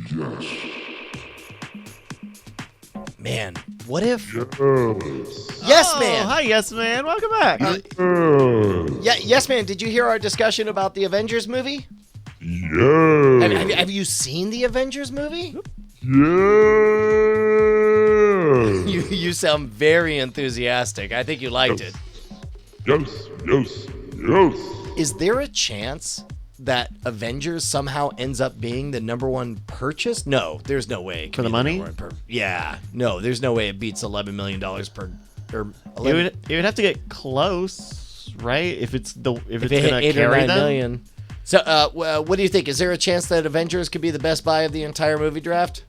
Yes. Man, what if? Yes. Yes, man. Hi, Yes Man. Welcome back. Yes, man. Did you hear our discussion about the Avengers movie? Yes. Have you seen the Avengers movie? Yes. You sound very enthusiastic. I think you liked it. Yes. Is there a chance that Avengers somehow ends up being the number one purchase? No, there's no way. It can For the be money? number one yeah, no, there's no way it beats $11 million per. Or It would have to get close, right? If it's if it's it hit gonna 8 or carry 9 them. million. So, what do you think? Is there a chance that Avengers could be the best buy of the entire movie draft?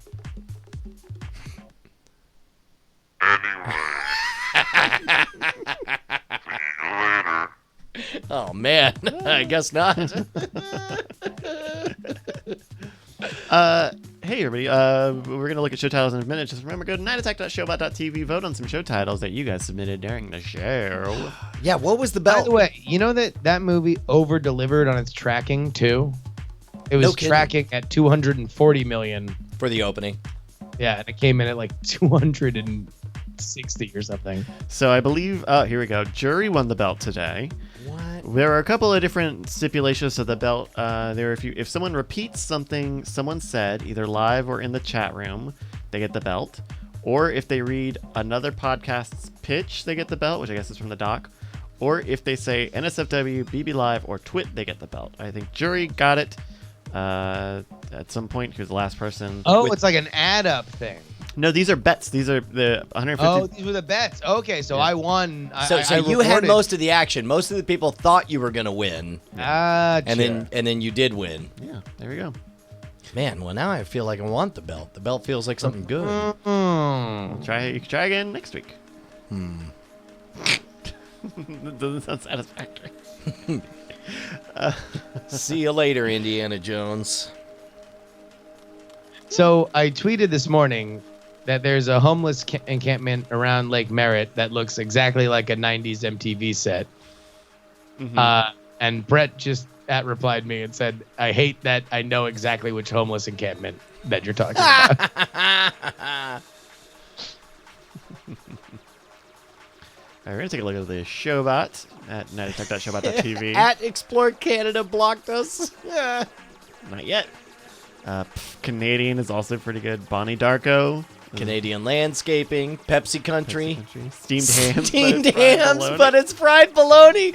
Oh man, I guess not. Hey everybody, we're gonna look at show titles in a minute. Just remember, go to nightattack.showbot.tv, vote on some show titles that you guys submitted during the show. Yeah, what was the By belt? the way, you know that movie over-delivered on its tracking, too? It No was kidding. tracking at 240 million. For the opening. Yeah, and it came in at like 260 or something. So I believe, here we go. Jury won the belt today. What? There are a couple of different stipulations to the belt. There are if someone repeats something someone said, either live or in the chat room, they get the belt. Or if they read another podcast's pitch, they get the belt, which I guess is from the doc. Or if they say NSFW, BB Live, or Twit, they get the belt. I think Jury got it at some point. He was the last person. Oh, with- it's like an add-up thing. No, these are bets. These are the 150. Oh, these were the bets. Okay, so Yeah. I won. So I you had reported. most of the action. Most of the people thought you were gonna win, Gotcha. and then you did win. Yeah, there we go. Man, well now I feel like I want the belt. The belt feels like something good. Mm. You can try again next week. That doesn't sound satisfactory. See you later, Indiana Jones. So I tweeted this morning that there's a homeless encampment around Lake Merritt that looks exactly like a 90s MTV set. And Brett just replied me and said, I hate that I know exactly which homeless encampment that you're talking about. All right, we're going to take a look at the Showbot at nightattack.showbot.tv. At Explore Canada blocked us. Not yet. Canadian is also pretty good. Bonnie Darko. Canadian landscaping, Pepsi Country, Steamed hams. steamed but it's fried hams, bologna. but it's fried bologna.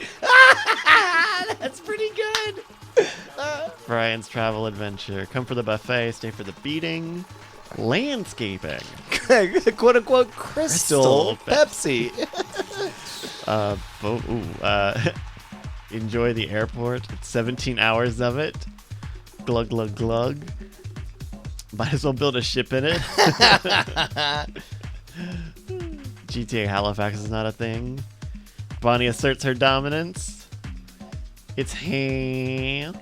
That's pretty good. Brian's Travel Adventure. Come for the buffet, stay for the beating. Landscaping. Quote unquote crystal Crystal Pepsi. Enjoy the airport. It's 17 hours of it. Glug, glug, glug. Might as well build a ship in it. GTA Halifax is not a thing. Bonnie asserts her dominance. It's ham.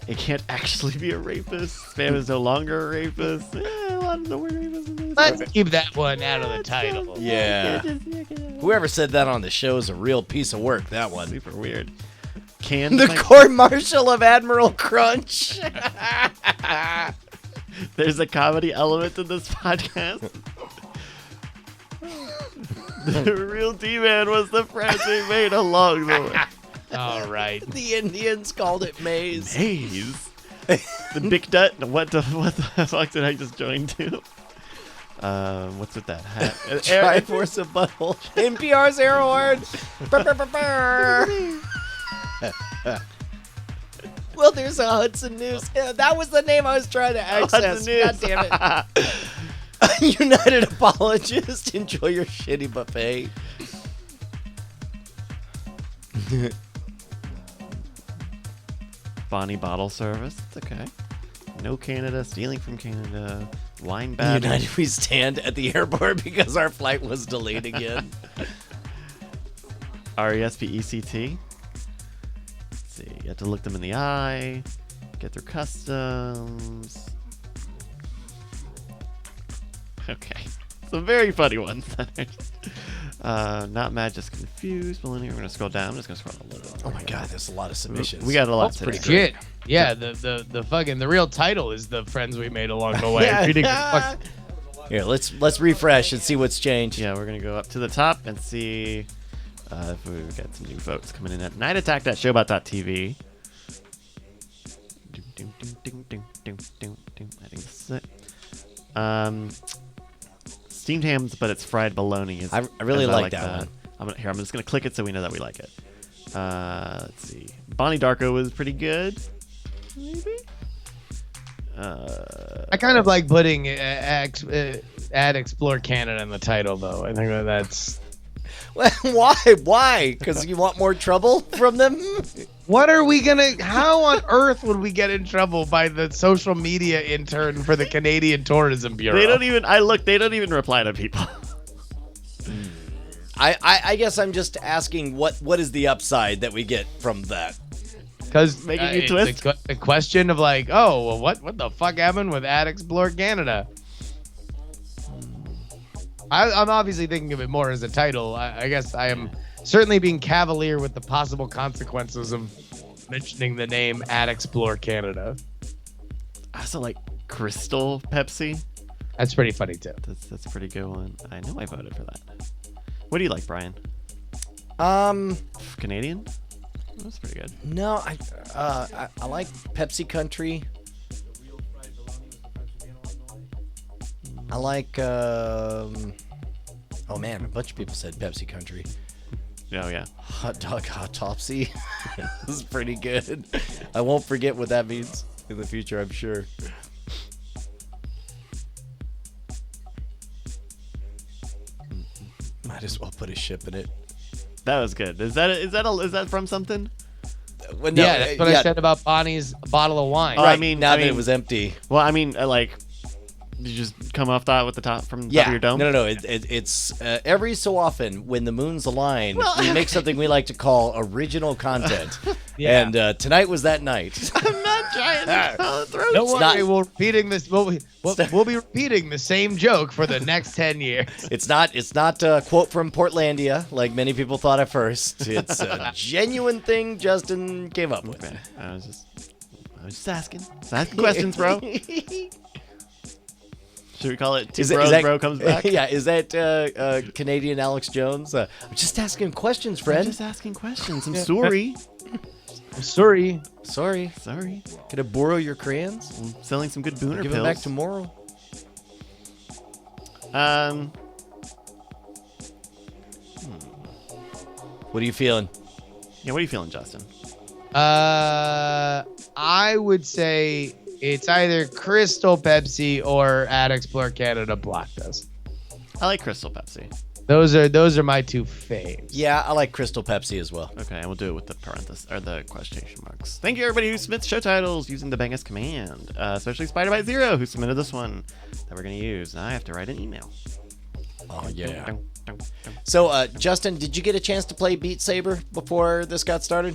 It can't actually be a rapist. Spam is no longer a rapist. A lot of the word rapist in this. Let's keep that one out of the title. Yeah. Whoever said that on the show is a real piece of work, that one. Super weird. Canned The court martial of Admiral Crunch. There's a comedy element to this podcast. The real D-Man was the friend we made along the way. All right. The Indians called it maize. Haze. The Big Nut. What the fuck did I just join to? What's with that hat? Triforce of Butthole. NPR's air horn. Brr, brr, brr, brr. Well, there's a Hudson News. Yeah, that was the name I was trying to access. Hudson News. God damn it. United Apologist. Enjoy your shitty buffet. Bonnie Bottle Service. It's okay. No Canada. Stealing from Canada. Wine bad. United we stand at the airport because our flight was delayed again. RESPECT. Let's see. You have to look them in the eye. Get through customs. Okay. Some very funny ones. Not mad, just confused. Melanie, we're gonna scroll down. I'm just gonna scroll a little bit. Oh my God, there's a lot of submissions. We got a lot That's today. pretty great. Shit. Yeah, the fucking the real title is the friends we made along the way. Yeah. Reading the fuck- Here, let's refresh and see what's changed. Yeah, we're gonna go up to the top and see if we've got some new votes coming in at nightattack.showbot.tv. I think this is it. Steamed hams, but it's fried bologna. I really like that one. I'm just gonna click it so we know that we like it. Let's see. Bonnie Darko was pretty good. Maybe. I kind of like putting Add Explore Canada in the title, though. I think that's. Why? Why? Because you want more trouble from them? What are we gonna? How on earth would we get in trouble by the social media intern for the Canadian Tourism Bureau? They don't even. They don't even reply to people. I guess I'm just asking what is the upside that we get from that? Because Making you it's twist? a question of like, oh, well, what the fuck happened with Add Explore Canada? I'm obviously thinking of it more as a title. I guess I am certainly being cavalier with the possible consequences of mentioning the name Add Explore Canada. I also like Crystal Pepsi. That's pretty funny too. That's a pretty good one. I know I voted for that. What do you like, Brian? Canadian? That's pretty good. No, I like Pepsi Country. I like oh man, a bunch of people said Pepsi Country. Oh yeah. Hot dog autopsy. This is pretty good. I won't forget what that means in the future, I'm sure. Might as well put a ship in it. That was good. Is that from something? Well, no, Yeah, that's what I said about Bonnie's bottle of wine. Oh, Right, I mean, now that it was empty. Well, I mean, like, did you just come off that with the top from the top Yeah, of your dome? no. It's every so often when the moons align, Well, we make something we like to call original content. Yeah. And tonight was that night. I'm not trying to call it throat. Don't worry, not- we're repeating this. We'll be repeating the same joke for the next 10 years. It's not a quote from Portlandia like many people thought at first. It's a genuine thing Justin came up with. Okay. I was just asking. Just asking questions, bro. Should we call it Two Bros, Bro Comes Back? Yeah, is that Canadian Alex Jones? I'm just asking questions, I'm friend. just asking questions. I'm sorry. I'm sorry. Sorry. Sorry. Could I borrow your crayons? I'm selling some good booner Give pills. them back tomorrow. What are you feeling? Yeah, what are you feeling, Justin? I would say it's either Crystal Pepsi or Add Explore Canada Black Dust. I like Crystal Pepsi. Those are my two faves. Yeah, I like Crystal Pepsi as well. Okay, and we'll do it with the parentheses or the quotation marks. Thank you, everybody who submits show titles using the Bangus command, especially Spider-Bite Zero, who submitted this one that we're going to use. Now I have to write an email. Oh, yeah. Dun, dun, dun. So, Justin, did you get a chance to play Beat Saber before this got started?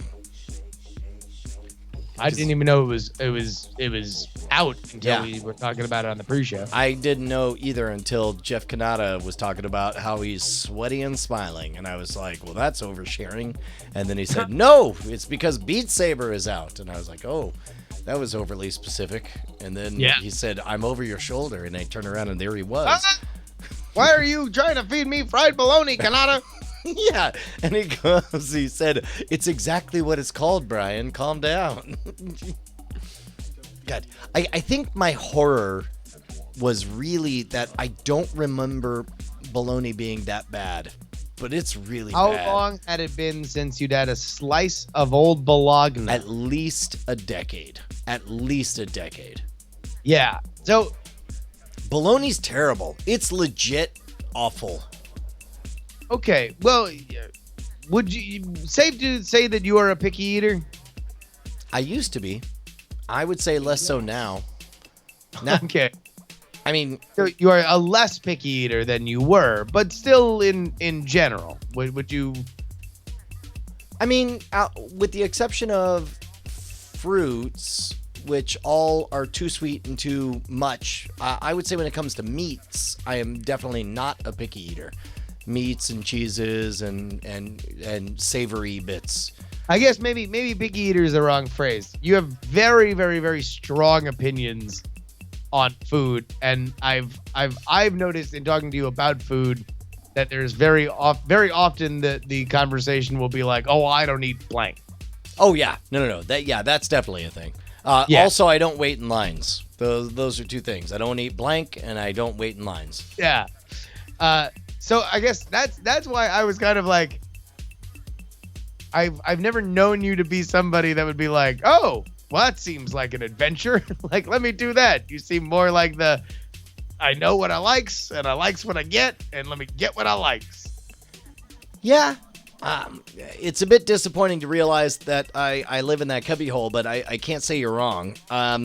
I didn't even know it was out until Yeah. we were talking about it on the pre-show. I didn't know either until Jeff Kanata was talking about how he's sweaty and smiling. And I was like, well, that's oversharing. And then he said, no, it's because Beat Saber is out. And I was like, oh, that was overly specific. And then Yeah. he said, I'm over your shoulder. And I turned around and there he was. Why are you trying to feed me fried bologna, Kanata? Yeah. And he said, it's exactly what it's called, Brian. Calm down. God, I think my horror was really that I don't remember bologna being that bad, but it's really How bad. long had it been since you'd had a slice of old bologna? At least a decade. At least a decade. Yeah. So Bologna's terrible. It's legit awful. okay, well, would you safe to say that you are a picky eater? I used to be. I would say less so now. Now, Okay. I mean, So you are a less picky eater than you were, but still in general. Would you with the exception of fruits, which all are too sweet and too much, I would say when it comes to meats, I am definitely not a picky eater. meats and cheeses and savory bits. I guess maybe picky eater is the wrong phrase. You have very, very, very strong opinions on food, and I've noticed in talking to you about food that there's very often the conversation will be like, oh, I don't eat blank. Oh yeah, no. That's definitely a thing. Yeah. Also, I don't wait in lines. Those are two things. I don't eat blank, and I don't wait in lines. Yeah. So I guess that's why I was kind of like, I've never known you to be somebody that would be like, oh, well, that seems like an adventure. Like, let me do that. You seem more like I know what I likes, and I likes what I get, and let me get what I likes. Yeah. It's a bit disappointing to realize that I live in that cubbyhole, but I can't say you're wrong. I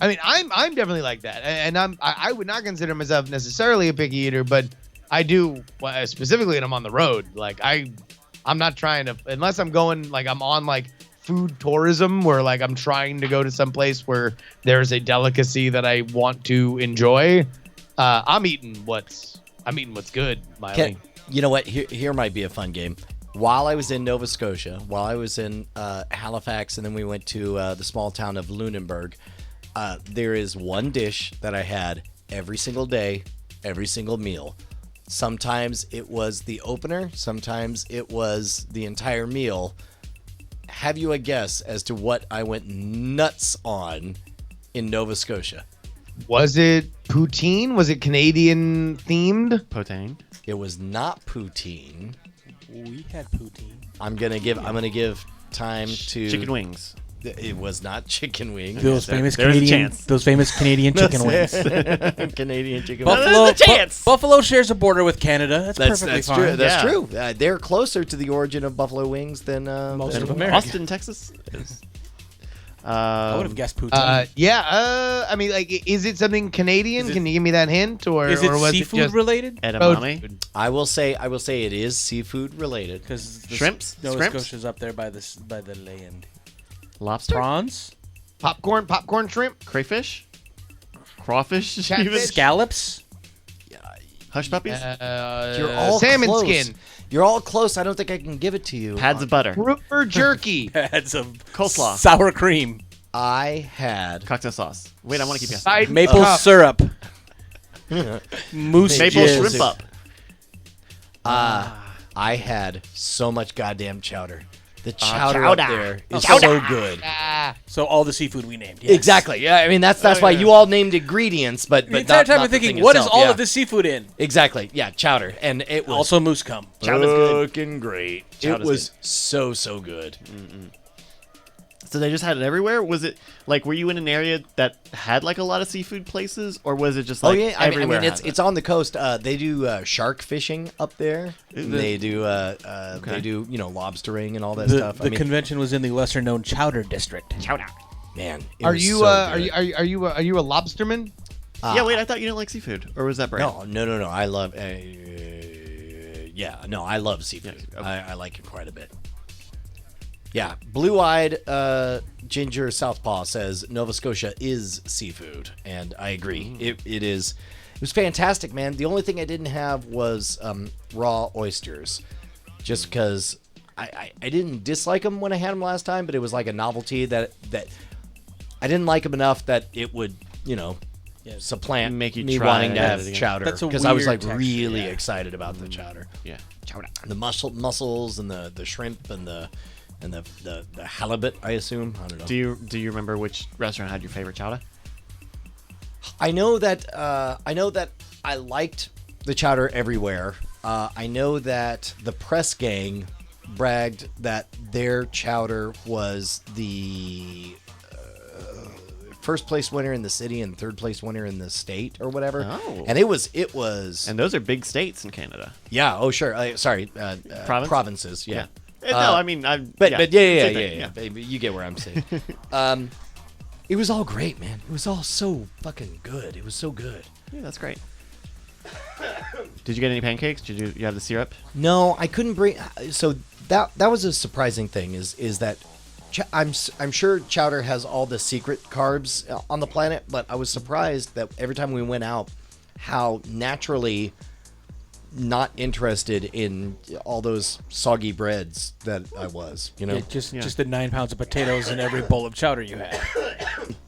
mean, I'm definitely like that, and I would not consider myself necessarily a picky eater, but I do, specifically when I'm on the road. Like I'm not trying to, unless I'm going, like I'm on like food tourism where like I'm trying to go to some place where there's a delicacy that I want to enjoy. I'm eating what's good, Miley. You know what? Here might be a fun game. While I was in Nova Scotia, while I was in Halifax, and then we went to the small town of Lunenburg, there is one dish that I had every single day, every single meal. Sometimes it was the opener. Sometimes it was the entire meal. Have you a guess as to what I went nuts on in Nova Scotia? Was it poutine? Was it Canadian themed? Poutine. It was not poutine. We had poutine. I'm gonna give time to Chicken wings. It was not chicken wings. Those famous there's a Canadian, chance. those famous Canadian chicken wings. Canadian chicken Buffalo, wings. There's a chance. Buffalo shares a border with Canada. That's perfectly That's fine. true. That's Yeah. true. They're closer to the origin of buffalo wings than Most than- of America. Austin, Texas. Is, I would have guessed poutine. I mean, like, is it something Canadian? Is it- Can you give me that hint, or Is it or was seafood it just related? edamame. I will say it is seafood related. Because Shrimps? Nova Scrimps? Scotia's up there by the land. Lobster. Prawns, popcorn shrimp? Crayfish. Crawfish. Catfish? even? scallops. Hush puppies. You're all salmon close. skin, You're all close. I don't think I can give it to you. Pads of butter. grouper jerky, Had some Coleslaw. sour cream, I had Cocktail sauce. Wait, I want to keep guessing. side maple cup. syrup, moose Maple jizz. shrimp up. I had so much goddamn chowder. The chowder chowder. up there is Chowder. so good. So all the seafood we named. Yes. Exactly. Yeah, I mean that's why you all named ingredients, but The entire time not I'm the thinking, thing what is itself. all Yeah. of this seafood in? Exactly. Yeah, chowder, and it was Also moose cum. Chowder's good. fucking great. Chowder's It was so good. So they just had it everywhere? Was it like, were you in an area that had like a lot of seafood places, or was it just like Oh yeah, I everywhere? mean has it's on the coast. They do shark fishing up there. They do lobstering and all that The, stuff. the convention was in the lesser known Chowder District. Man, it Are was you so are good. you a lobsterman? Yeah, wait, I thought you didn't like seafood, or was that brand? No. I love. I love seafood. Yeah, okay. I like it quite a bit. Yeah, blue-eyed ginger southpaw says Nova Scotia is seafood, and I agree. It is. It was fantastic, man. The only thing I didn't have was raw oysters, just because I didn't dislike them when I had them last time, but it was like a novelty that I didn't like them enough that it would supplant Make you me try wanting to it have again. chowder, That's a because I was weird like texture, really yeah. excited about the chowder. Yeah. Chowder. The mussels and the shrimp and the halibut, I assume. I don't know. Do you remember which restaurant had your favorite chowder? I know that I liked the chowder everywhere. I know that the press gang bragged that their chowder was the first place winner in the city and third place winner in the state or whatever. Oh. And it was And those are big states in Canada. yeah. Oh sure. Sorry. Province? Provinces. Yeah. No, I mean, But yeah, yeah, same yeah. thing, You get where I'm saying. It was all great, man. It was all so fucking good. It was so good. Yeah, that's great. Did you get any pancakes? Did you have the syrup? No, I couldn't bring. So that was a surprising thing. Is that I'm sure chowder has all the secret carbs on the planet, but I was surprised that every time we went out, how naturally not interested in all those soggy breads that I was, you know? Yeah, just the 9 pounds of potatoes in every bowl of chowder you had.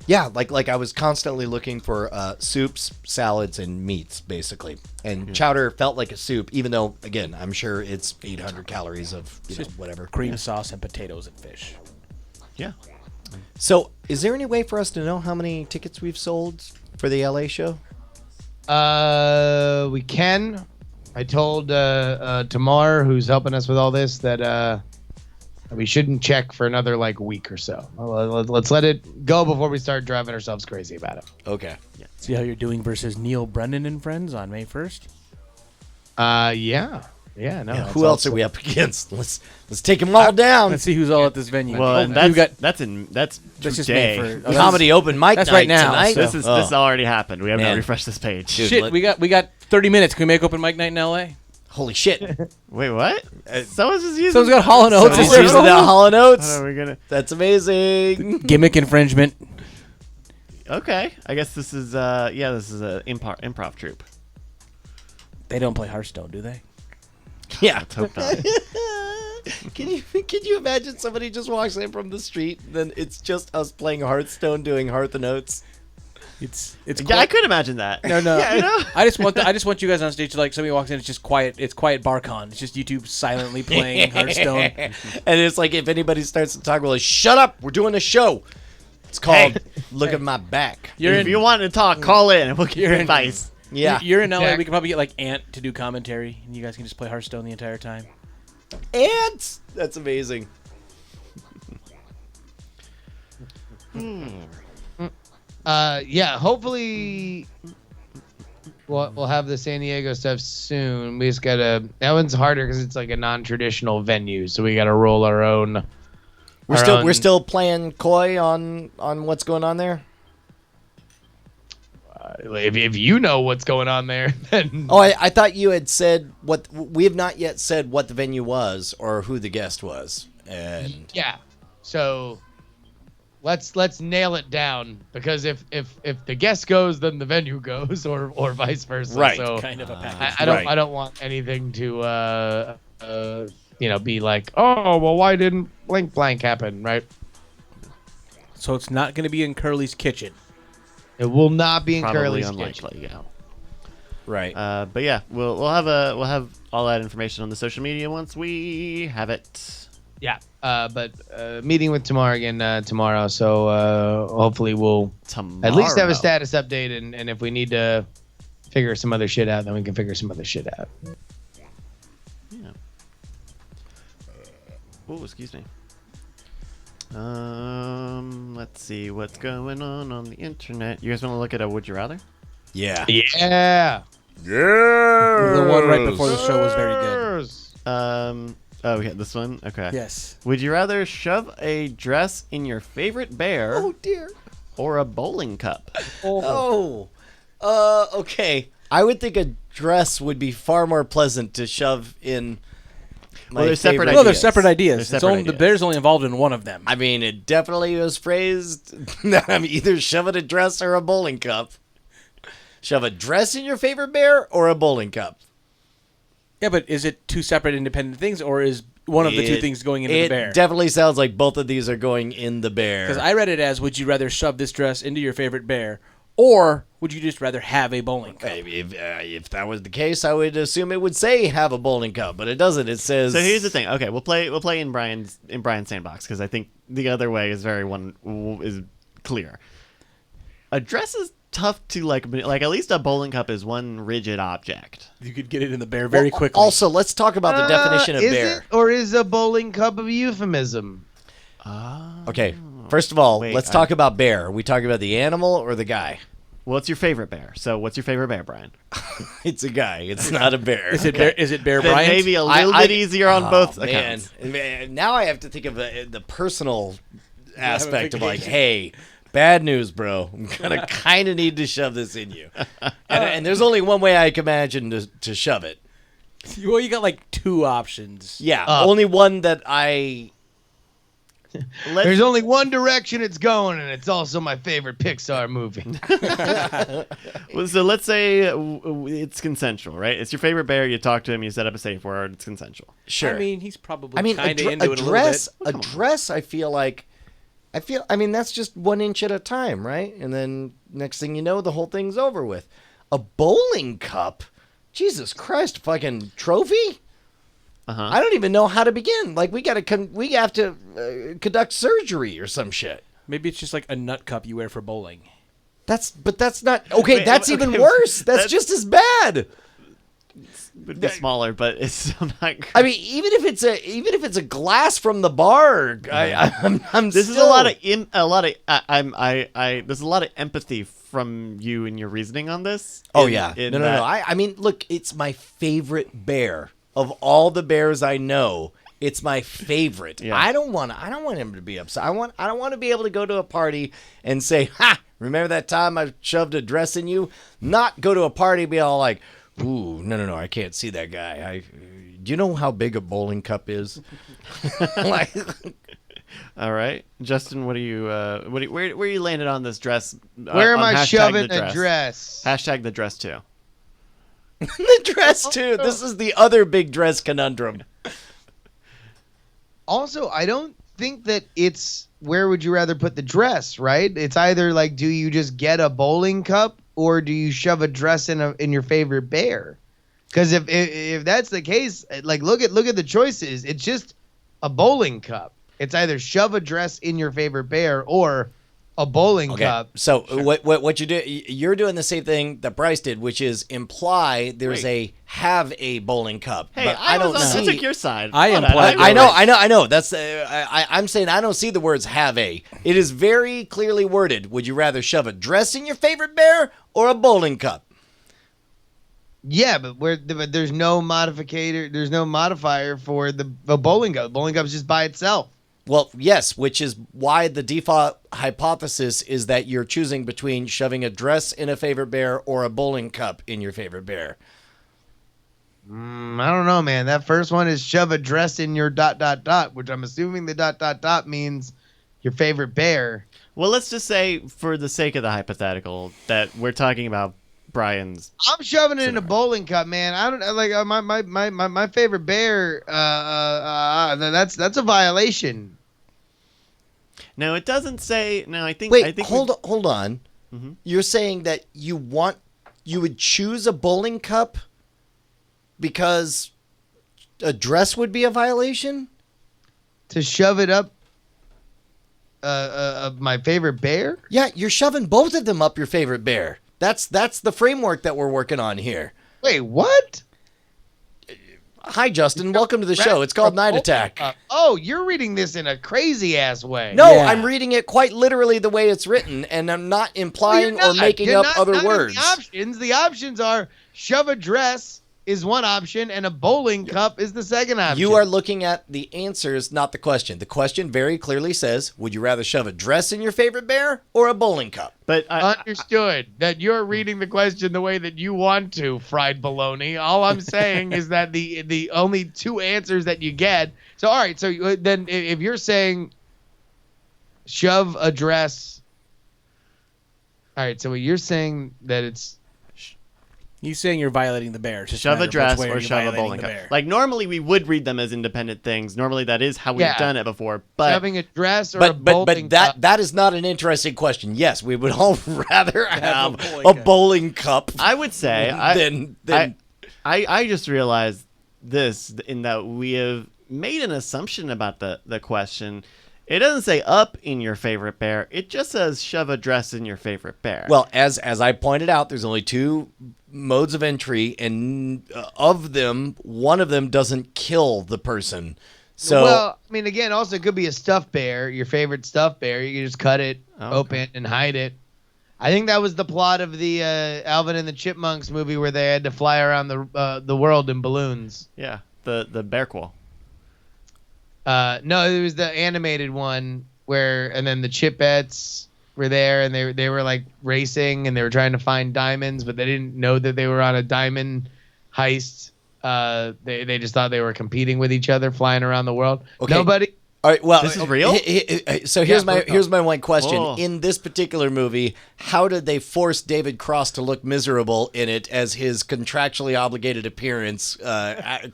Yeah, like I was constantly looking for soups, salads, and meats, basically. And chowder felt like a soup, even though, again, I'm sure it's 800 calories of whatever. Cream sauce and potatoes and fish. Yeah. So, is there any way for us to know how many tickets we've sold for the LA show? We can. I told Tamar, who's helping us with all this, that we shouldn't check for another week or so. Let's let it go before we start driving ourselves crazy about it. Okay. See how you're doing versus Neil Brennan and Friends on May 1st? Yeah. Yeah, no. Who else are we up against? Let's take them all down. Let's see who's all at this venue. Well, and you got that's just May today. for Comedy open mic that's night right now, tonight. so- This already happened. We have Man. to refresh this page. Dude, shit. We got 30 minutes. Can we make open mic night in L.A.? Holy shit. Wait, what? Someone's just using. Someone's got Hall and Oates. Somebody's as their using that phone? Hall & How Oates. are we gonna? That's amazing. Gimmick infringement. Okay, I guess this is this is a improv troupe. They don't play Hearthstone, do they? Yeah. Let's hope not. Can you imagine somebody just walks in from the street, then it's just us playing Hearthstone, doing Hearth and Oates? It's Yeah, I could imagine that. No. Yeah, I know. I just want you guys on stage to somebody walks in, it's just quiet. It's quiet BarCon. It's just you two silently playing Hearthstone. And it's like if anybody starts to talk, we're like, shut up, we're doing a show. It's called Look at My Back. If you want to talk, call in and we'll give you You're in- advice. Yeah. You're in LA. Jack. We could probably get Ant to do commentary, and you guys can just play Hearthstone the entire time. Ants! That's amazing. Yeah, hopefully we'll have the San Diego stuff soon. We just gotta. That one's harder because it's a non-traditional venue, so we gotta roll our own. We're still playing coy on what's going on there. If you know what's going on there, then Oh, I thought you had said what we have not yet said what the venue was or who the guest was. And yeah. So let's nail it down, because if the guest goes, then the venue goes, or vice versa. Right. So Kind of a package. I don't want anything to be like, oh well, why didn't blank blank happen, right? So it's not going to be in Curly's kitchen. It will not be in Probably Curly's unlikely. kitchen. Yeah. right. But yeah, we'll have all that information on the social media once we have it. Yeah. But meeting with Tamar again tomorrow, so hopefully we'll at least have a status update, and if we need to figure some other shit out, then we can figure some other shit out. Yeah. Oh, excuse me. Let's see what's going on the internet. You guys want to look at a Would You Rather? Yeah. Yeah. The one right before the show was very good. Oh, yeah, this one? Okay. Yes. Would you rather shove a dress in your favorite bear Oh dear. or a bowling cup? Oh. Okay. I would think a dress would be far more pleasant to shove in. My Well, they're separate favorite- No, they're ideas. separate ideas. They're It's separate only, the ideas. bear's only involved in one of them. I mean, it definitely was phrased that I'm either shoving a dress or a bowling cup. Shove a dress in your favorite bear or a bowling cup? Yeah, but is it two separate independent things, or is one of the two things going into the bear? It definitely sounds like both of these are going in the bear. Because I read it as, would you rather shove this dress into your favorite bear, or would you just rather have a bowling cup? If that was the case, I would assume it would say have a bowling cup, but it doesn't. It says. So here's the thing. Okay, we'll play in Brian's sandbox because I think the other way is is clear. A dress is tough to like at least a bowling cup is one rigid object. You could get it in the bear very Well, quickly. Also, let's talk about the definition of is bear. it, or is a bowling cup a euphemism? Okay, first of all, Wait, let's talk about bear. Are we talking about the animal or the guy? What's your favorite bear? So what's your favorite bear, Brian? It's a guy. It's not a bear. Is it bear? Is it Bear Then Bryant? maybe a little bit easier on both man. accounts. Man, now I have to think of the personal aspect of like, vacation. hey, bad news, bro. I'm gonna kind of need to shove this in you, and there's only one way I can imagine to shove it. Well, you got like two options. Yeah, only one that I There's only one direction it's going, and it's also my favorite Pixar movie. Well, so let's say it's consensual, right? It's your favorite bear. You talk to him. You set up a safe word. It's consensual. Sure. I mean, he's probably I mean, kind of a into it a little dress. bit. A dress. I feel. I mean, that's just 1 inch at a time, right? And then next thing you know, the whole thing's over with. A bowling cup. Jesus Christ! Fucking trophy. Uh-huh. I don't even know how to begin. Like we have to conduct surgery or some shit. Maybe it's just like a nut cup you wear for bowling. But that's not okay. Wait, That's okay, even worse. That's just as bad. Would be smaller, but it's still not great. I mean, even if it's a glass from the bar, I'm This is still, there's a lot of empathy from you in your reasoning on this. Oh in- yeah, in no. that- I mean, look, it's my favorite bear of all the bears I know. It's my favorite. Yeah. I don't want him to be upset. I don't want to be able to go to a party and say, "Ha! Remember that time I shoved a dress in you?" Not go to a party and be all like, "Ooh, no, I can't see that guy." Do you know how big a bowling cup is? Like, All right, Justin, where are you landed on this dress? Where am on I hashtag shoving the a dress? Hashtag the dress too. the dress too. This is the other big dress conundrum. Also, I don't think that it's where would you rather put the dress, right? It's either like, do you just get a bowling cup or do you shove a dress in your favorite bear? Because if that's the case, like look at the choices. It's just a bowling cup. It's either shove a dress in your favorite bear or a bowling cup. So what you do? You're doing the same thing that Bryce did, which is imply there's have a bowling cup. Hey, but I don't I see. took your side. I Hold on, implied- I know. That's I'm saying I don't see the words have a. It is very clearly worded. Would you rather shove a dress in your favorite bear or a bowling cup? Yeah, but there's no modifier. There's no modifier for the bowling cup. The bowling cup is just by itself. Well, yes, which is why the default hypothesis is that you're choosing between shoving a dress in a favorite bear or a bowling cup in your favorite bear. I don't know, man. That first one is shove a dress in your ... which I'm assuming the ... means your favorite bear. Well, let's just say, for the sake of the hypothetical, that we're talking about Brian's. I'm shoving it in a bowling cup, man. I don't like my favorite bear. That's a violation. No, it doesn't say. No, I think. Wait, hold on. Mm-hmm. You're saying that you would choose a bowling cup because a dress would be a violation? To shove it up my favorite bear? Yeah, you're shoving both of them up your favorite bear. That's the framework that we're working on here. Wait, what? Hi, Justin. Welcome to the show. It's called Night Attack. Oh, you're reading this in a crazy ass way. No, Yeah. I'm reading it quite literally the way it's written, and I'm not implying You're or not. making You're up not- other not in words. The options are shove a dress is one option, and a bowling cup is the second option. You are looking at the answers, not the question. The question very clearly says, would you rather shove a dress in your favorite bear or a bowling cup? But Understood that you're reading the question the way that you want to, fried baloney. All I'm saying is that the only two answers that you get. So all right, so then if you're saying shove a dress, all right. So you're saying that it's He's saying you're violating the bear. Just shove matter a of dress which way or you're shove a violating bowling the cup. bear. Like normally we would read them as independent things. Normally that is how we've Yeah. done it before. But shoving a dress or a But bowling cup. that is not an interesting question. Yes, we would all rather have bowling a cup. bowling cup I would say than I just realized this in that we have made an assumption about the question. It doesn't say up in your favorite bear. It just says shove a dress in your favorite bear. Well, as I pointed out, there's only two modes of entry, and of them, one of them doesn't kill the person. So, well, I mean, again, also it could be a stuffed bear, your favorite stuffed bear. You can just cut it open and hide it. I think that was the plot of the Alvin and the Chipmunks movie where they had to fly around the world in balloons. yeah, the bearquel. No, it was the animated one and then the Chipettes were there and they were like racing and they were trying to find diamonds, but they didn't know that they were on a diamond heist. They just thought they were competing with each other, flying around the world. Okay. Nobody. All right. Well, This is real? So here's Yeah, here's my one question. Oh. In this particular movie, how did they force David Cross to look miserable in it as his contractually obligated appearance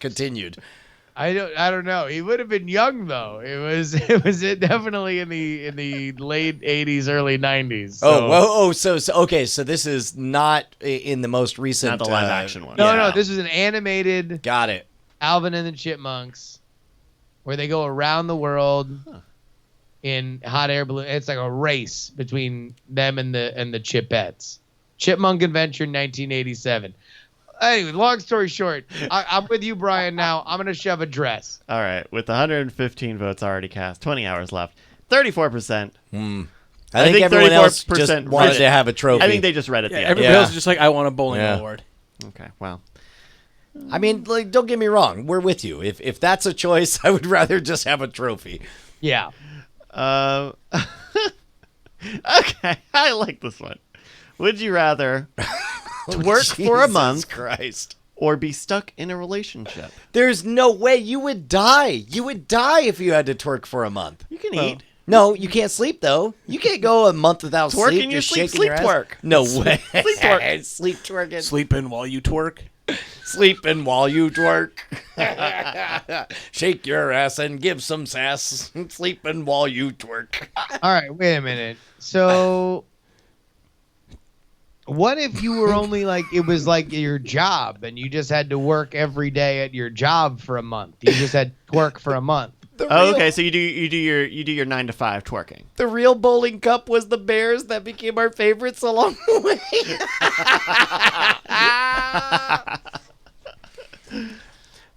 continued? I don't know. He would have been young though. It was definitely in the late 80s, early 90s. So okay. So this is not in the most recent, Not the live action one. No, yeah. this is an animated Got it. Alvin and the Chipmunks, where they go around the world in hot air balloon. It's like a race between them and the Chipettes. Chipmunk Adventure 1987. Anyway, long story short, I'm with you, Brian. Now I'm gonna shove a dress. All right, with 115 votes already cast, 20 hours left, 34%. I think everyone else 34% just wanted read it. to have a trophy. I think they just read it. Yeah, the end. everybody Yeah. else is just like, I want a bowling Yeah. award. Okay, well, I mean, like, don't get me wrong. We're with you. If that's a choice, I would rather just have a trophy. Yeah. okay, I like this one. Would you rather work for a Jesus month Christ. or be stuck in a relationship? There's no way you would die. You would die if you had to twerk for a month. You can eat. No, you can't sleep though. You can't go a month without Twerk sleep. in your just sleep. shaking Sleep your ass. twerk. No way. Sleep twerk. Sleep twerking. Sleeping while you twerk. Sleeping while you twerk. Shake your ass and give some sass. Sleeping while you twerk. All right, wait a minute. So, what if you were only like it was like your job, and you just had to work every day at your job for a month? You just had to work for a month. Oh, okay. So you do your 9 to 5 twerking. The real bowling cup was the Bears that became our favorites along the way.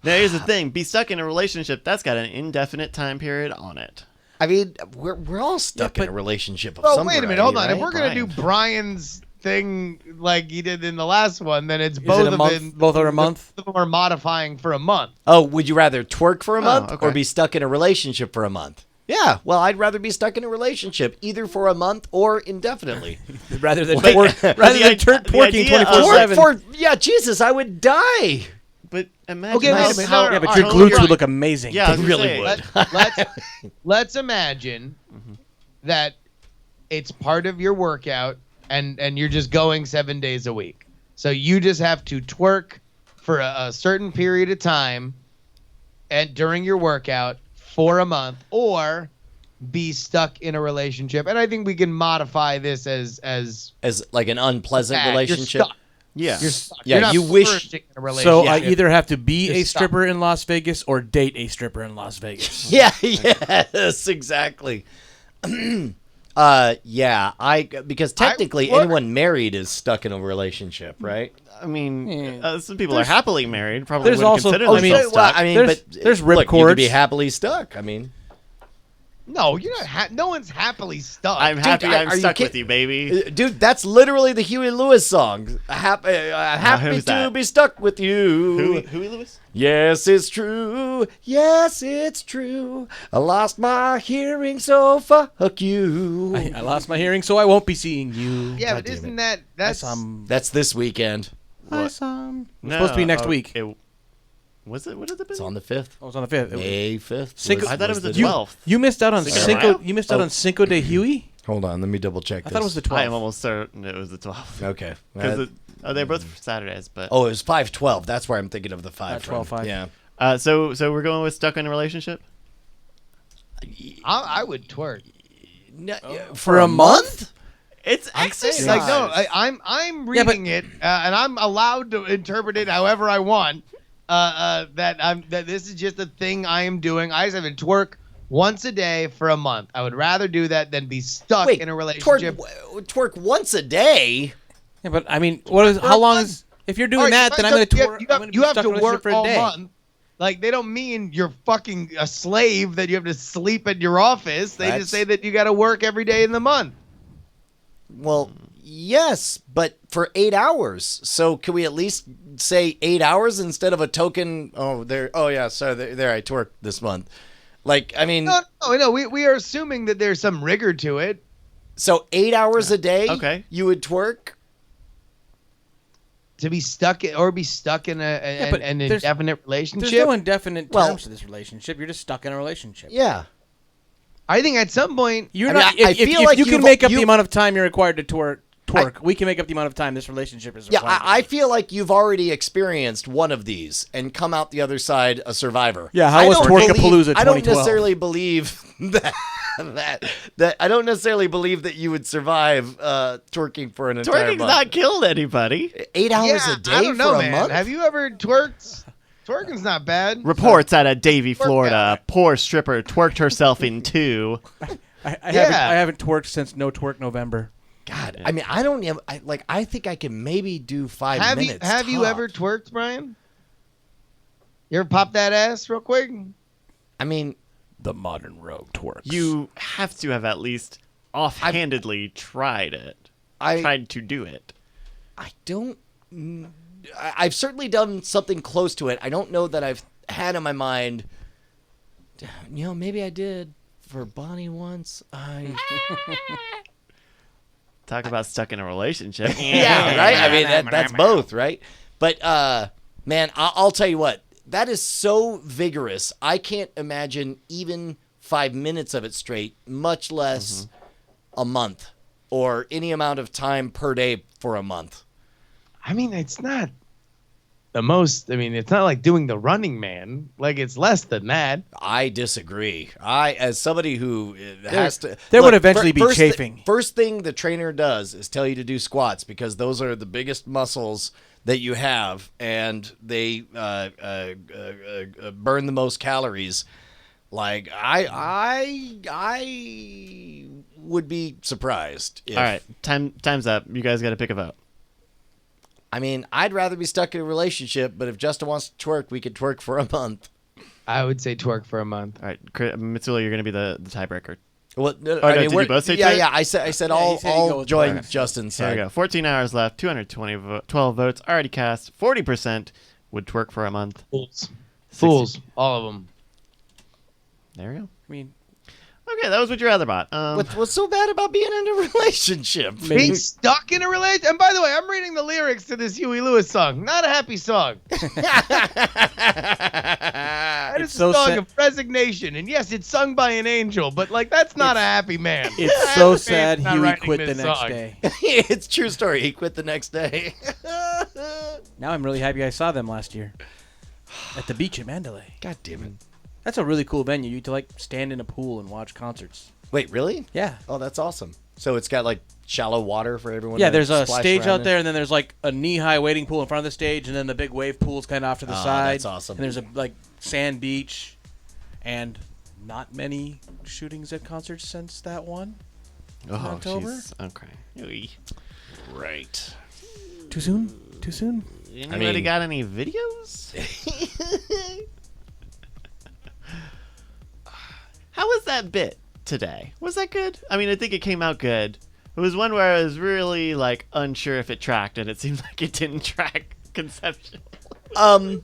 Now here's the thing: be stuck in a relationship that's got an indefinite time period on it. I mean, we're all stuck Yeah, in a relationship of Oh, some wait a minute, variety, hold on. right? If we're gonna do Brian. Brian's thing like he did in the last one, then it's Is both it a of month? them. Both are a month? Both of them are modifying for a month. Oh, would you rather twerk for a month okay. or be stuck in a relationship for a month? Yeah, well, I'd rather be stuck in a relationship either for a month or indefinitely. Rather than Like, rather than the twerking idea of- 24/7. Yeah, Jesus, I would die. But imagine Okay, wait a how, minute. how- No, no, Yeah, but all your right, glutes Brian. would look amazing. Yeah, I was They gonna really say, would. Let's imagine that it's part of your workout, and you're just going 7 days a week. So you just have to twerk for a certain period of time, and during your workout for a month, or be stuck in a relationship. And I think we can modify this as As like an unpleasant you're relationship. stuck. yeah. You're stuck. Yeah, You're not you wish- flourishing in a So relationship. I either have to be You're a stuck. stripper in Las Vegas or date a stripper in Las Vegas. Yeah, yes, exactly. Because technically look- anyone married is stuck in a relationship, right? I mean, Yeah. some people are happily married. Probably There's wouldn't also- consider I mean- themselves well, stuck. I mean, There's- but there's look, you could ripcords. be happily stuck. I mean, no, you're not. No one's happily stuck. I'm happy are I'm you stuck kid- with you, baby. dude, that's literally the Huey Lewis song. Happy who's to that? be stuck with you. Huey Lewis? Yes, it's true. Yes, it's true. I lost my hearing, so fuck you. I lost my hearing, so I won't be seeing you. yeah, God but damn isn't it. that's That's this weekend. It's supposed to be next week. Was it? What did it It's be? on the 5th. I was on the 5th. It was- May 5th. Cinco- I thought it was the the 12th. You missed out on Cinco de Cinco. Mayo? You missed out on Cinco de Huey. Hold on, let me double check I this. thought it was the I am 12th. almost certain it was the 12th. Okay. Because they're both Saturdays, but Oh, it was 5/12. That's where I'm thinking of the 5 from. 5/12. Yeah. so we're going with stuck in a relationship. I would twerk. For a month? It's I'm exercise. saying, like no, I'm Yeah, but- reading it, and I'm allowed to interpret it however I want. That this is just a thing I am doing. I just have to twerk once a day for a month. I would rather do that than be stuck Wait, in a relationship. twerk once a day? Yeah, but I mean, what is? How long is? If you're doing All right, that, then I'm going to twerk. I'm gonna be You have stuck to in a relationship work for a all day. month. Like they don't mean you're fucking a slave that you have to sleep at your office. They That's- just say that you got to work every day in the month. Well, yes, but for 8 hours. So can we at least say 8 hours instead of a token? Oh, there. Oh, yeah. Sorry, there. I twerked this month. Like, I mean, No. We are assuming that there's some rigor to it. so 8 hours a day. Okay. You would twerk. To be stuck in an but there's- indefinite There's relationship. no indefinite Well- terms to this relationship. You're just stuck in a relationship. Yeah. I think at some point, You're I mean, not. I If feel if like you can you've- make up you- the amount of time you're required to twerk, we can make up the amount of time this relationship is Yeah, required. I feel like you've already experienced one of these and come out the other side a survivor. Yeah, how I was don't Twerkapalooza I don't 2012? necessarily believe that I don't necessarily believe that you would survive twerking for an entire Twerking's month. not killed anybody. 8 hours yeah, a day I don't know, for a man. month. Have you ever twerked? Twerking's not bad. Reports out of Davie, Florida. out. Poor stripper twerked herself in two. I Yeah. haven't twerked since No Twerk November. God, I mean, I don't even. I think I can maybe do 5 Have minutes. you top. ever twerked, Brian? You ever pop that ass real quick? I mean, The modern rogue twerks. You have to have at least offhandedly tried it. I Tried to do it. I don't. I've certainly done something close to it. I don't know that I've had in my mind. You know, maybe I did for Bonnie once. Talk about stuck in a relationship. Yeah, right. I mean, that's both, right? But man, I'll tell you what. That is so vigorous. I can't imagine even 5 minutes of it straight, much less a month or any amount of time per day for a month. I mean, it's not the most. I mean, it's not like doing the Running Man. Like, it's less than that. I disagree. As somebody who has to, there would eventually be chafing. First thing the trainer does is tell you to do squats because those are the biggest muscles that you have, and they burn the most calories. Like I would be surprised. If, All right, time's up. You guys got to pick a vote. I mean, I'd rather be stuck in a relationship, but if Justin wants to twerk, we could twerk for a month. I would say twerk for a month. All right, Mitsula, you're going to be the tiebreaker. Well, no, did you both say yeah, twerk? yeah. I said he said all you go with join twerk. Justin's Here we side. go. 14 hours left. 12 votes already cast. 40% would twerk for a month. Fools. All of them. There we go. I mean, Okay, that was what your other bot. What's so bad about being in a relationship? Being stuck in a relationship. And by the way, I'm reading the lyrics to this Huey Lewis song. Not a happy song. That is so a song sad. of resignation. And yes, it's sung by an angel, but like that's not a happy man. it's so Happy sad man's not Huey writing quit the this next song. day. It's a true story. He quit the next day. Now I'm really happy I saw them last year at the beach at Mandalay. God damn it. That's a really cool venue. You get to like stand in a pool and watch concerts. Wait, really? Yeah. Oh, that's awesome. So it's got like shallow water for everyone. Yeah, to there's a splash stage around out in? there, and then there's like a knee-high wading pool in front of the stage, and then the big wave pool's kind of off to the Oh, side. that's awesome. And there's a like sand beach, and not many shootings at concerts since that one. oh, October? jeez. Okay. Oy. Right. Too soon? Too soon? Anybody mean- got any videos? How was that bit today? Was that good? I mean, I think it came out good. It was one where I was really like unsure if it tracked, and it seemed like it didn't track conceptual. Well,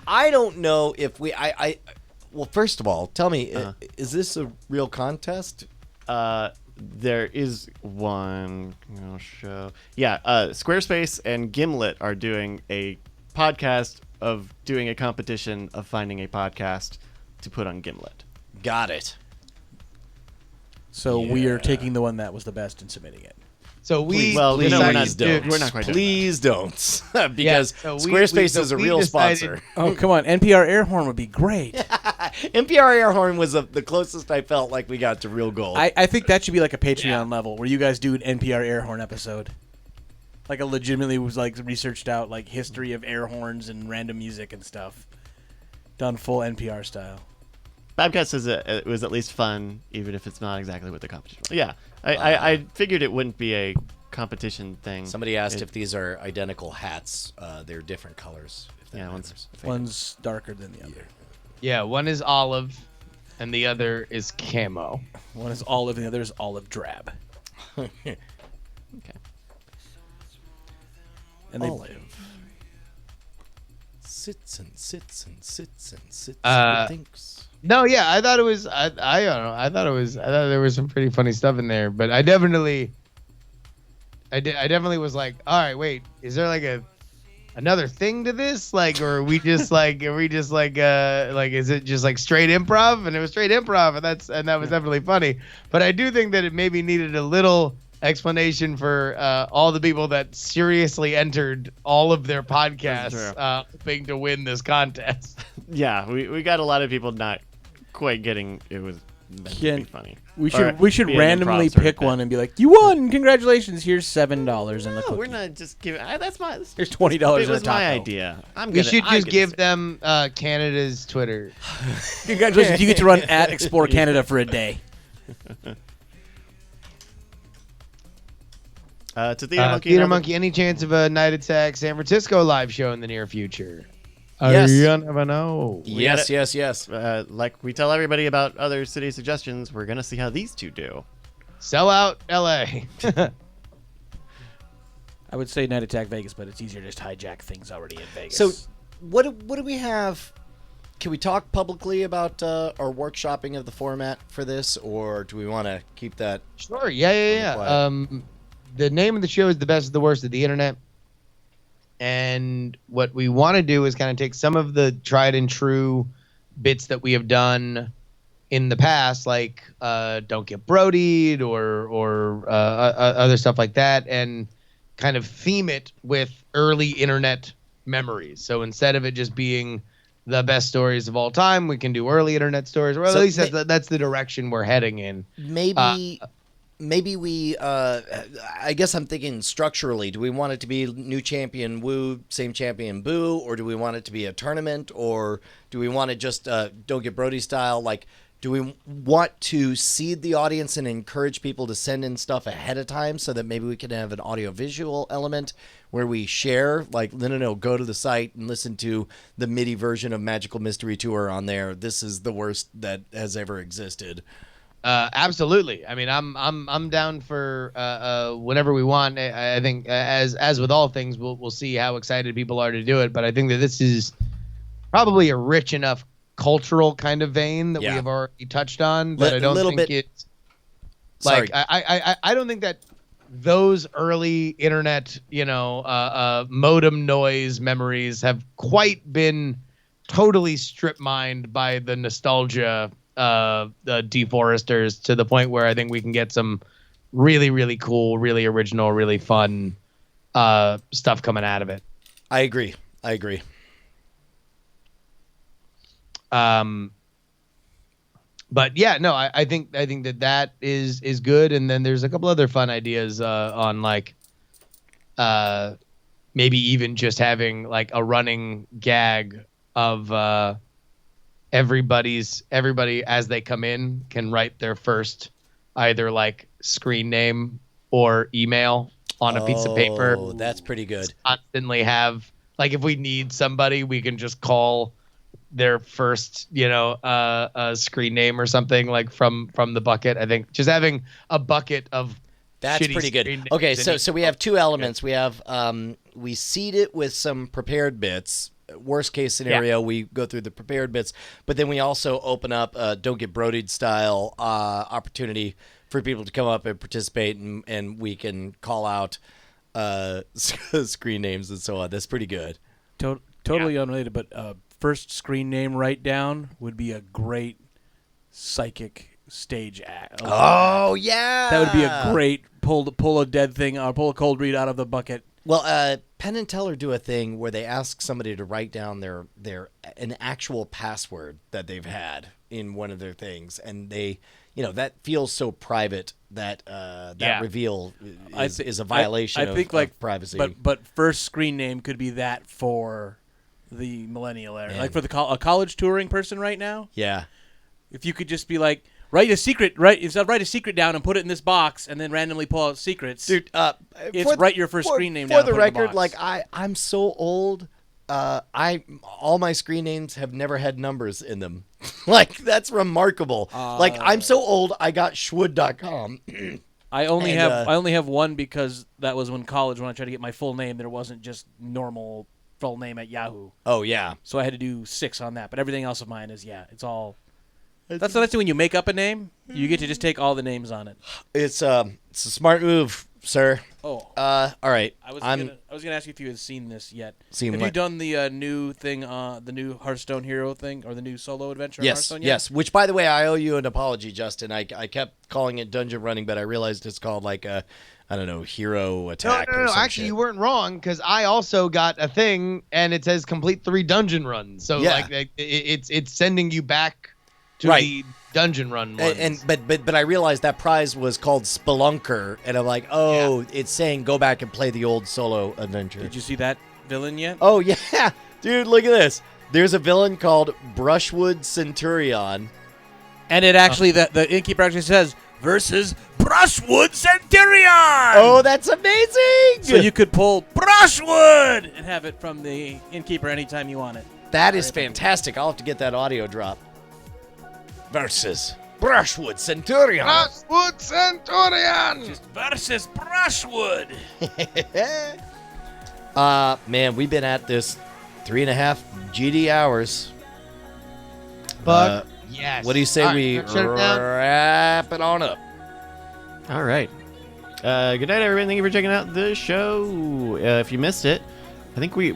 I don't know if well, first of all, tell me, is this a real contest? There is one show. Yeah, Squarespace and Gimlet are doing a podcast of doing a competition of finding a podcast to put on Gimlet. Got it. So we are taking the one that was the best and submitting it. So we Well, Please no, we're not. don't. We're not quite doing Please don't, because so we- Squarespace so is a we real decided- sponsor. Oh, come on. NPR air horn would be great. NPR air horn was the closest I felt like we got to real gold. I think that should be like a Patreon level where you guys do an NPR air horn episode. Like a legitimately was like researched out like history of air horns and random music and stuff. Done full NPR style. Babcat says it was at least fun, even if it's not exactly what the competition was. Yeah, I figured it wouldn't be a competition thing. Somebody asked if these are identical hats. They're different colors. If that Yeah, matters. One's darker than the other. Yeah, one is olive, and the other is camo. One is olive and the other is olive drab. Okay. And they Olive. Sits and sits and sits and sits Uh, and thinks. No, yeah, I thought it was. I don't know. I thought there was some pretty funny stuff in there, but I definitely was like, all right, wait, is there like a another thing to this? Like, or are we just like, is it just like straight improv? And it was straight improv, and that was definitely funny. But I do think that it maybe needed a little explanation for all the people that seriously entered all of their podcasts hoping to win this contest. Yeah, we got a lot of people not quite getting it was meant to be funny. We Or should be an randomly improv sort of pick thing. one and be like, "You won! Congratulations! Here's $7 in the No, cookie. we're not just giving. That's my. Here's $20 It in a was my taco. idea. We should just give them Canada's Twitter. Congratulations! You get to run at Explore Canada for a day." To Theater Monkey. Theater Monkey, any chance of a Night Attack San Francisco live show in the near future? Yes. You never know. Yes. Like we tell everybody about other city suggestions, we're gonna see how these two do. Sell out LA. I would say Night Attack Vegas, but it's easier to just hijack things already in Vegas. So, what do we have? Can we talk publicly about our workshopping of the format for this, or do we want to keep that? Sure. Yeah. quiet. The name of the show is The Best of the Worst of the Internet. And what we want to do is kind of take some of the tried and true bits that we have done in the past, like Don't Get Brodied or other stuff like that, and kind of theme it with early internet memories. So instead of it just being the best stories of all time, we can do early internet stories. Or at So least that's the direction we're heading in. Maybe we. I guess I'm thinking structurally. Do we want it to be new champion woo, same champion boo, or do we want it to be a tournament, or do we want it just Don't Get Brody style? Like, do we want to seed the audience and encourage people to send in stuff ahead of time so that maybe we can have an audio-visual element where we share? Like, no, go to the site and listen to the MIDI version of Magical Mystery Tour on there. This is the worst that has ever existed. Absolutely. I mean, I'm down for whenever we want. I think as with all things, we'll see how excited people are to do it. But I think that this is probably a rich enough cultural kind of vein that we have already touched on. That I don't think it's like I don't think that those early internet, modem noise memories have quite been totally strip mined by the nostalgia. The deforesters to the point where I think we can get some really, really cool, really original, really fun stuff coming out of it. I agree. But yeah, no, I think that is good. And then there's a couple other fun ideas on like maybe even just having like a running gag of everybody as they come in can write their first either like screen name or email on a piece of paper. Oh, that's pretty good. Constantly have like if we need somebody, we can just call their first, screen name or something like from the bucket. I think just having a bucket of that's pretty good. Okay, so we have two elements. We have we seed it with some prepared bits. Worst case scenario, we go through the prepared bits, but then we also open up Don't Get Brodied style opportunity for people to come up and participate, and we can call out screen names and so on. That's pretty good. Totally unrelated, but first screen name write down would be a great psychic stage act. Oh yeah, that would be a great pull a dead thing or pull a cold read out of the bucket. Well, Penn and Teller do a thing where they ask somebody to write down an actual password that they've had in one of their things, and they, that feels so private that that reveal is a violation of privacy. But first screen name could be that for the millennial era, like for a college touring person right now. Yeah, if you could just be like. Write a secret down and put it in this box, and then randomly pull out secrets. Dude, write your first screen name down. For the record, like I'm so old. All my screen names have never had numbers in them. Like that's remarkable. Like I'm so old. I got schwood.com. I only have one because that was when college when I tried to get my full name. There wasn't just normal full name at Yahoo. Oh yeah. So I had to do 6 on that, but everything else of mine is it's all. That's the nice thing when you make up a name, you get to just take all the names on it. It's a smart move sir. Oh, All right. I was I'm gonna ask you if you had seen this yet. Seen Have what? you done the new thing, the new Hearthstone hero thing, or the new solo adventure? On yes, Hearthstone yet? yes. Which, by the way, I owe you an apology, Justin. I kept calling it dungeon running, but I realized it's called like a, I don't know, hero No, attack. no, or no. some Actually, shit. you weren't wrong because I also got a thing and it says complete 3 dungeon runs. So Yeah. like it's sending you back to Right. the dungeon run ones. And but I realized that prize was called Spelunker, and I'm like, oh, it's saying go back and play the old solo adventure. Did you see that villain yet? Oh yeah, dude, look at this. There's a villain called Brushwood Centurion. And it actually, the innkeeper actually says versus Brushwood Centurion. Oh, that's amazing! So you could pull Brushwood and have it from the innkeeper anytime you want it. That is fantastic. I'll have to get that audio drop. Versus Brushwood Centurion. Brushwood Centurion. Just versus Brushwood. Man, we've been at this 3.5 GD hours. Fuck yes. What do you say All right, we shut it down. wrap it on up? All right. Good night, everybody. Thank you for checking out the show. If you missed it, I think we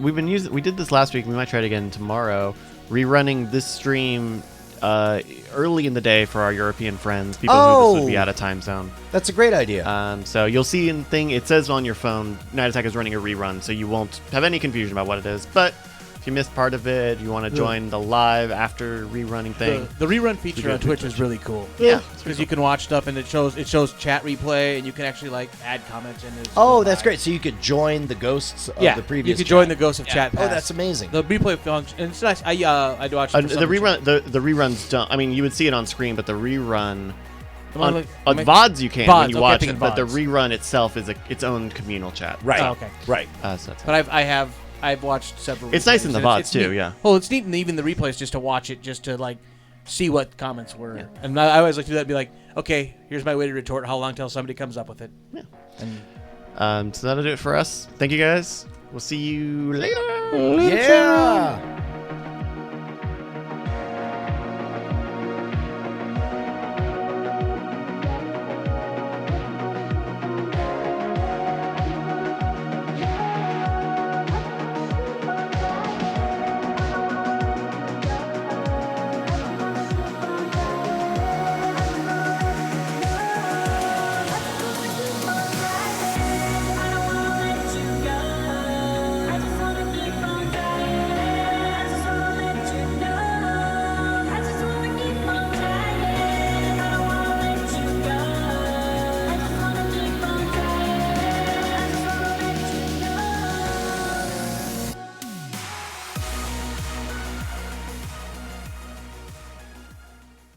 did this last week. We might try it again tomorrow. Rerunning this stream early in the day for our European friends, people who this would be out of time zone. That's a great idea. So you'll see in thing it says on your phone, Night Attack is running a rerun, so you won't have any confusion about what it is. But if you missed part of it, you want to join the live after rerunning thing. The rerun feature on Twitch is really cool. Yeah, because you can watch stuff and it shows chat replay and you can actually like add comments in. Oh, that's great. So you could join the ghosts of the previous you could join the chat. Ghosts of Chat. Oh, Pass. that's amazing. The replay function, and it's nice. I watched The rerun, the reruns don't. I mean, you would see it on screen, but the rerun on VODs you can when you watch it, but the rerun itself is its own communal chat. Right. Oh, okay. Right. So that's But I've watched several. It's nice in the replays, and VODs too, neat. yeah. Well, it's neat in even the replays just to watch it, just to like see what comments were. Yeah. And I always like to do that. And be like, okay, here's my way to retort. How long till somebody comes up with it? Yeah. And so that'll do it for us. Thank you guys. We'll see you later. Yeah.